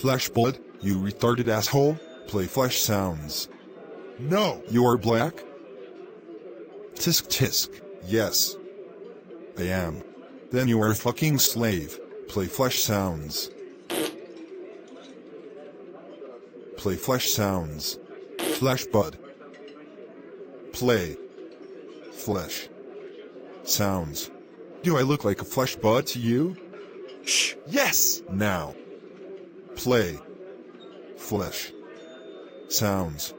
Flashblood, you retarded asshole, play flesh sounds. No, you are black? Tisk tisk, yes. I am. Then you are a fucking slave, play flesh sounds. Play flesh sounds. Flashbud. Play. Flesh. Sounds. Do I look like a flesh bud to you? Shh, yes! Now. Play. Flesh. Sounds.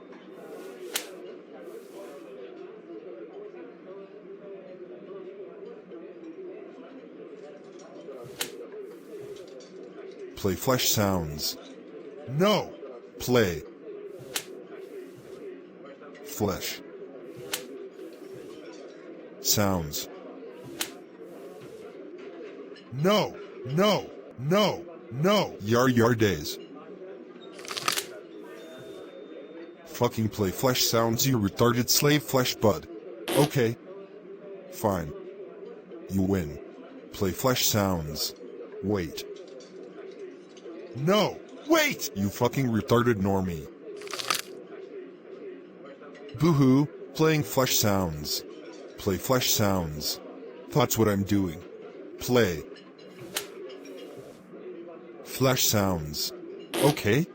Play flesh sounds. No! Play. Flesh. Sounds. No! No! No! No! Yar days. Fucking play flesh sounds, you retarded slave flesh bud. Okay. Fine. You win. Play flesh sounds. Wait. No! Wait! You fucking retarded normie. Boo-hoo, playing flesh sounds. Play flesh sounds. That's what I'm doing. Play. Flesh sounds. Okay.